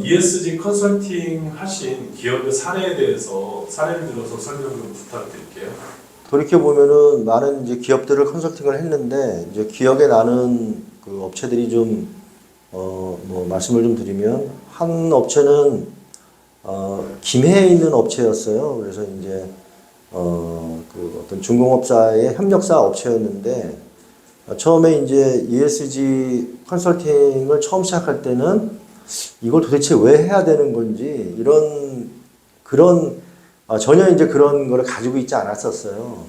ESG 컨설팅 하신 기업의 사례에 대해서 사례를 들어서 설명 좀 부탁드릴게요. 돌이켜보면은 많은 이제 기업들을 컨설팅을 했는데, 이제 기억에 나는 그 업체들이 좀, 뭐, 말씀을 좀 드리면, 한 업체는, 김해에 있는 업체였어요. 그래서 이제, 그 어떤 중공업사의 협력사 업체였는데, 처음에 이제 ESG 컨설팅을 처음 시작할 때는 이걸 도대체 왜 해야 되는 건지, 그런, 전혀 이제 그런 거를 가지고 있지 않았었어요.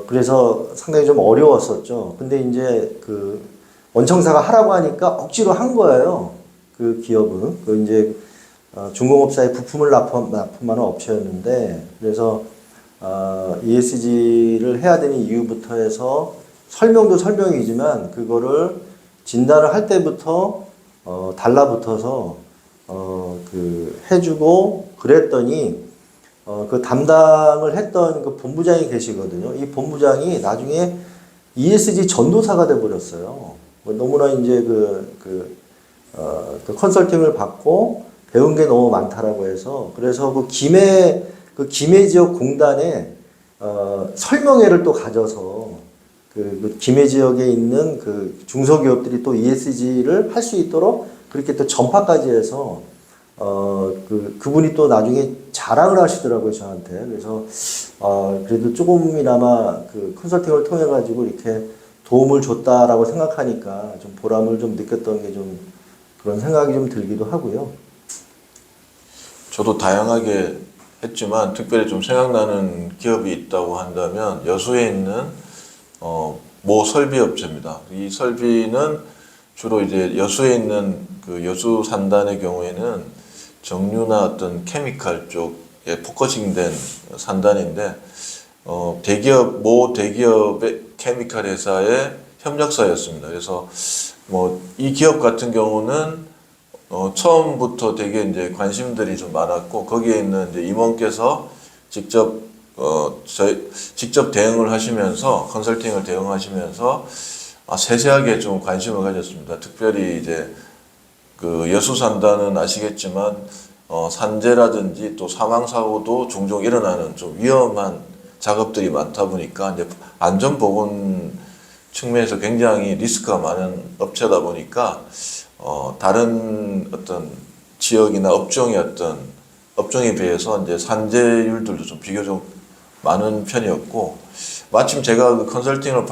그래서 상당히 좀 어려웠었죠. 근데 이제 그 원청사가 하라고 하니까 억지로 한 거예요. 그 기업은. 그 이제 중공업사에 부품을 납품하는 업체였는데, 그래서 ESG를 해야 되는 이유부터 해서 설명도 설명이지만 그거를 진단을 할 때부터 달라붙어서 그 해주고 그랬더니 그 담당을 했던 그 본부장이 계시거든요. 이 본부장이 나중에 ESG 전도사가 돼 버렸어요. 너무나 이제 그 컨설팅을 받고 배운 게 너무 많다라고 해서, 그래서 그 김해 지역 공단에 설명회를 또 가져서 그 김해 지역에 있는 그 중소기업들이 또 ESG를 할 수 있도록 그렇게 또 전파까지 해서 그분이 또 나중에 자랑을 하시더라고요, 저한테. 그래서, 그래도 조금이나마 그 컨설팅을 통해가지고 이렇게 도움을 줬다라고 생각하니까 좀 보람을 좀 느꼈던 게 좀 그런 생각이 좀 들기도 하고요. 저도 다양하게 했지만 특별히 좀 생각나는 기업이 있다고 한다면 여수에 있는 모 설비 업체입니다. 이 설비는 주로 이제 여수에 있는 그 여수 산단의 경우에는 정유나 어떤 케미칼 쪽에 포커싱된 산단인데, 모 대기업의 케미칼 회사의 협력사였습니다. 그래서 뭐 이 기업 같은 경우는 처음부터 되게 이제 관심들이 좀 많았고, 거기에 있는 이제 임원께서 직접 대응을 하시면서 컨설팅을 대응하시면서 세세하게 좀 관심을 가졌습니다. 특별히 이제 그 여수 산다는 아시겠지만 산재라든지 또 사망 사고도 종종 일어나는 좀 위험한 작업들이 많다 보니까 이제 안전 보건 측면에서 굉장히 리스크가 많은 업체다 보니까 다른 어떤 지역이나 업종에 비해서 이제 산재율들도 좀 비교적 많은 편이었고, 마침 제가 그 컨설팅을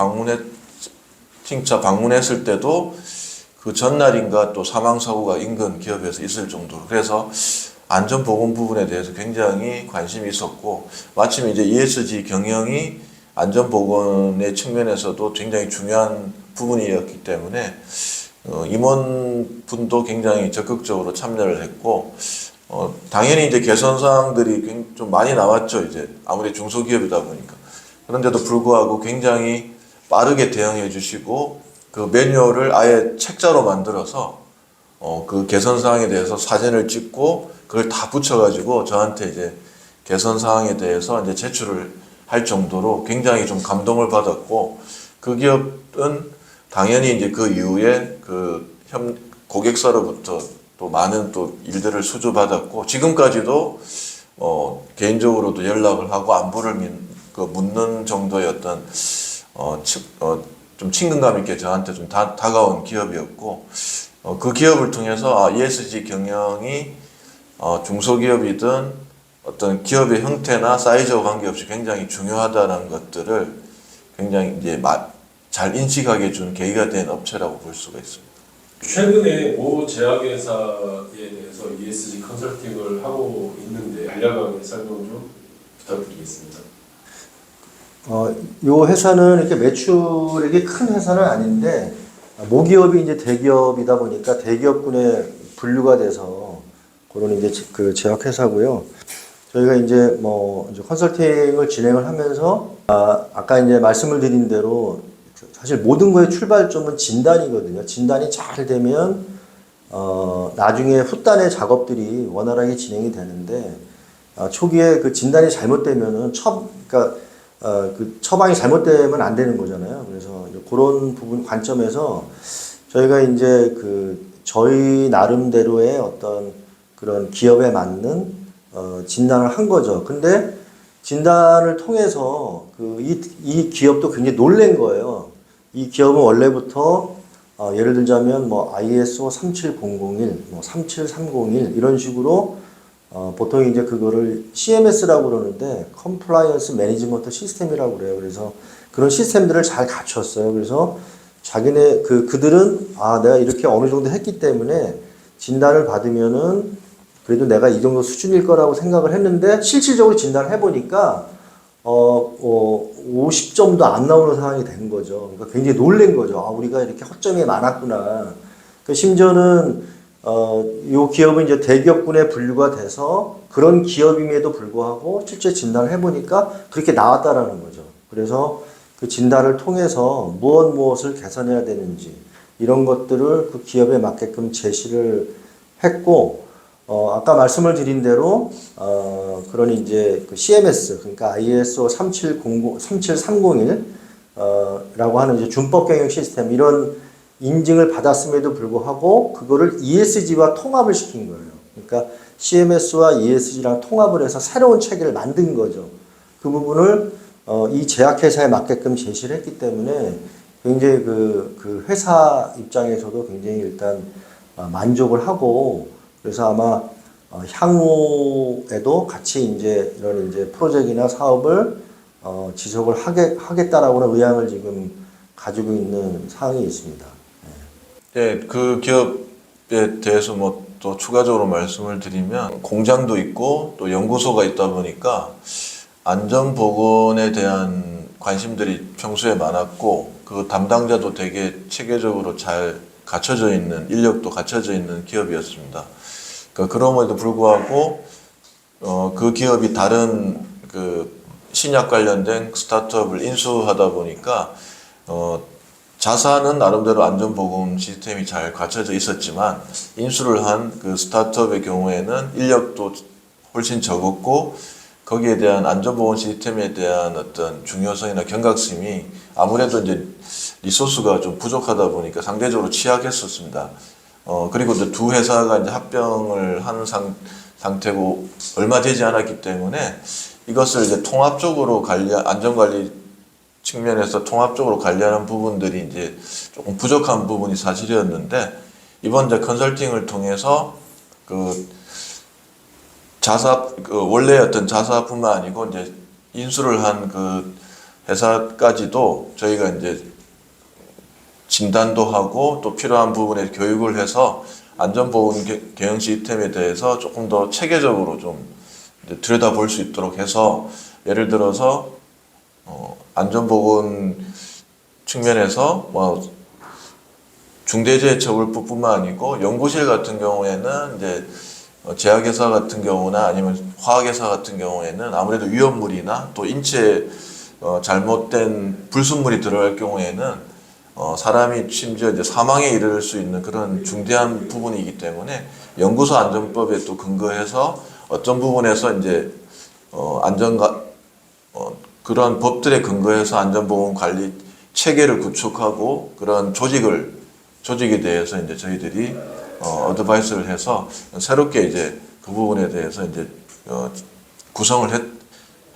방문했을 때도 그 전날인가 또 사망사고가 인근 기업에서 있을 정도로, 그래서 안전보건 부분에 대해서 굉장히 관심이 있었고, 마침 이제 ESG 경영이 안전보건의 측면에서도 굉장히 중요한 부분이었기 때문에 임원분도 굉장히 적극적으로 참여를 했고, 당연히 이제 개선사항들이 좀 많이 나왔죠. 이제 아무리 중소기업이다 보니까. 그런데도 불구하고 굉장히 빠르게 대응해 주시고, 그 매뉴얼을 아예 책자로 만들어서 그 개선사항에 대해서 사진을 찍고 그걸 다 붙여가지고 저한테 이제 개선사항에 대해서 이제 제출을 할 정도로 굉장히 좀 감동을 받았고, 그 기업은 당연히 이제 그 이후에 그 고객사로부터 또 많은 또 일들을 수주받았고, 지금까지도 개인적으로도 연락을 하고 안부를 묻는 정도의 어떤 좀 친근감 있게 저한테 좀 다가온 기업이었고, 그 기업을 통해서 ESG 경영이 중소기업이든 어떤 기업의 형태나 사이즈와 관계없이 굉장히 중요하다는 것들을 굉장히 이제 잘 인식하게 준 계기가 된 업체라고 볼 수가 있습니다. 최근에 모 제약회사에 대해서 ESG 컨설팅을 하고 있는데 간략하게 설명 좀 부탁드리겠습니다. 요 회사는 이렇게 매출액이 큰 회사는 아닌데, 모기업이 이제 대기업이다 보니까 대기업군에 분류가 돼서 그런 이제 그 제약회사고요. 저희가 이제 이제 컨설팅을 진행을 하면서, 아까 이제 말씀을 드린 대로 사실 모든 거의 출발점은 진단이거든요. 진단이 잘 되면, 나중에 후단의 작업들이 원활하게 진행이 되는데, 초기에 그 진단이 잘못되면은 그러니까 그 처방이 잘못되면 안 되는 거잖아요. 그래서 그런 부분 관점에서 저희가 이제 그 저희 나름대로의 어떤 그런 기업에 맞는 진단을 한 거죠. 근데 진단을 통해서 이 기업도 굉장히 놀란 거예요. 이 기업은 원래부터 예를 들자면 뭐 ISO 37001, 뭐 37301 이런 식으로 보통 이제 그거를 CMS라고 그러는데 Compliance Management System이라고 그래요. 그래서 그런 시스템들을 잘 갖췄어요. 그래서 그들은 내가 이렇게 어느 정도 했기 때문에 진단을 받으면은 그래도 내가 이 정도 수준일 거라고 생각을 했는데 실질적으로 진단을 해보니까 50점도 안 나오는 상황이 된 거죠. 그러니까 굉장히 놀란 거죠. 우리가 이렇게 허점이 많았구나. 심지어는 이 기업은 이제 대기업군에 분류가 돼서 그런 기업임에도 불구하고 실제 진단을 해보니까 그렇게 나왔다라는 거죠. 그래서 그 진단을 통해서 무엇을 개선해야 되는지 이런 것들을 그 기업에 맞게끔 제시를 했고, 아까 말씀을 드린 대로 그런 이제 그 CMS 그러니까 ISO 37301 라고 하는 이제 준법 경영 시스템 이런 인증을 받았음에도 불구하고 그거를 ESG와 통합을 시킨 거예요. 그러니까 CMS와 ESG랑 통합을 해서 새로운 체계를 만든 거죠. 그 부분을 이 제약회사에 맞게끔 제시를 했기 때문에 굉장히 그 회사 입장에서도 굉장히 일단 만족을 하고 그래서 아마 향후에도 같이 이제 이런 이제 프로젝트나 사업을 지속을 하겠다라고는 의향을 지금 가지고 있는 상황이 있습니다. 네, 그 기업에 대해서 뭐 또 추가적으로 말씀을 드리면 공장도 있고 또 연구소가 있다 보니까 안전보건에 대한 관심들이 평소에 많았고 그 담당자도 되게 체계적으로 잘 갖춰져 있는 인력도 갖춰져 있는 기업이었습니다. 그럼에도 불구하고 그 기업이 다른 그 신약 관련된 스타트업을 인수하다 보니까 자사는 나름대로 안전보건 시스템이 잘 갖춰져 있었지만 인수를 한 그 스타트업의 경우에는 인력도 훨씬 적었고 거기에 대한 안전보건 시스템에 대한 어떤 중요성이나 경각심이 아무래도 이제 리소스가 좀 부족하다 보니까 상대적으로 취약했었습니다. 그리고 이제 두 회사가 이제 합병을 한 상태고 얼마 되지 않았기 때문에 이것을 이제 통합적으로 안전관리 측면에서 통합적으로 관리하는 부분들이 이제 조금 부족한 부분이 사실이었는데 이번 이제 컨설팅을 통해서 원래 어떤 자사뿐만 아니고 이제 인수를 한 그 회사까지도 저희가 이제 진단도 하고 또 필요한 부분에 교육을 해서 안전보건 경영 시스템에 대해서 조금 더 체계적으로 좀 들여다볼 수 있도록 해서 예를 들어서 안전보건 측면에서 뭐 중대재해처벌법뿐만 아니고 연구실 같은 경우에는 이제 제약회사 같은 경우나 아니면 화학회사 같은 경우에는 아무래도 위험물이나 또 인체에 잘못된 불순물이 들어갈 경우에는 사람이 심지어 이제 사망에 이를 수 있는 그런 중대한 부분이기 때문에 연구소 안전법에 또 근거해서 어떤 부분에서 이제 그런 법들에 근거해서 안전보건 관리 체계를 구축하고 그런 조직에 대해서 이제 저희들이 어드바이스를 해서 새롭게 이제 그 부분에 대해서 이제 구성을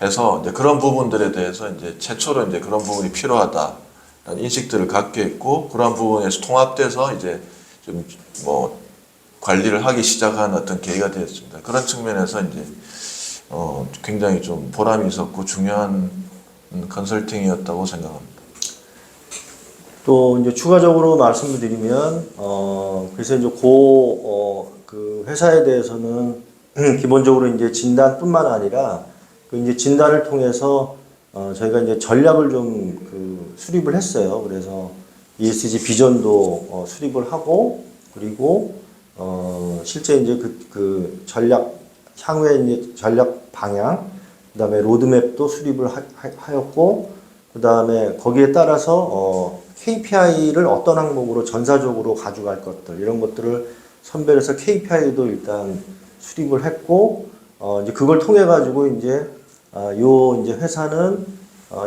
해서 이제 그런 부분들에 대해서 이제 최초로 이제 그런 부분이 필요하다라는 인식들을 갖게 했고 그런 부분에서 통합돼서 이제 좀 뭐 관리를 하기 시작한 어떤 계기가 되었습니다. 그런 측면에서 이제 굉장히 좀 보람이 있었고 중요한 컨설팅이었다고 생각합니다. 또 이제 추가적으로 말씀을 드리면 그래서 이제 그 회사에 대해서는 기본적으로 이제 진단뿐만 아니라 그 이제 진단을 통해서 저희가 이제 전략을 좀 수립을 했어요. 그래서 ESG 비전도 수립을 하고 그리고 실제 이제 그 전략 향후에 이제 전략 방향 그다음에 로드맵도 수립을 하였고 그다음에 거기에 따라서 KPI를 어떤 항목으로 전사적으로 가져갈 것들 이런 것들을 선별해서 KPI도 일단 수립을 했고 이제 그걸 통해 가지고 이제 이제 회사는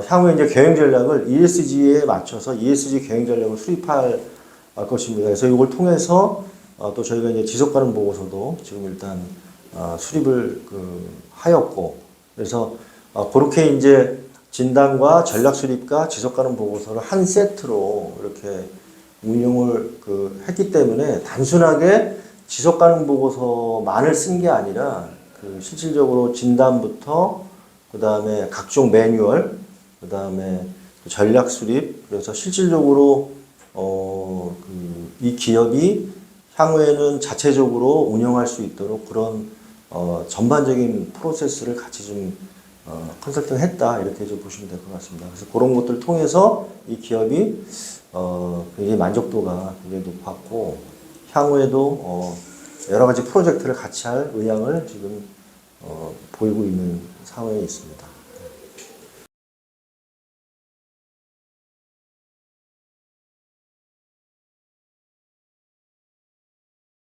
향후에 이제 경영 전략을 ESG에 맞춰서 ESG 경영 전략을 수립할 것입니다. 그래서 이걸 통해서 또 저희가 이제 지속 가능 보고서도 지금 일단 수립을 하였고, 그래서 그렇게 이제 진단과 전략 수립과 지속 가능 보고서를 한 세트로 이렇게 운용을 했기 때문에 단순하게 지속 가능 보고서만을 쓴 게 아니라 실질적으로 진단부터 그다음에 각종 매뉴얼, 그다음에 전략 수립, 그래서 실질적으로 이 기업이 향후에는 자체적으로 운영할 수 있도록 그런 전반적인 프로세스를 같이 좀 컨설팅 했다, 이렇게 좀 보시면 될 것 같습니다. 그래서 그런 것들을 통해서 이 기업이 굉장히 만족도가 굉장히 높았고, 향후에도 여러 가지 프로젝트를 같이 할 의향을 지금 보이고 있는 상황에 있습니다.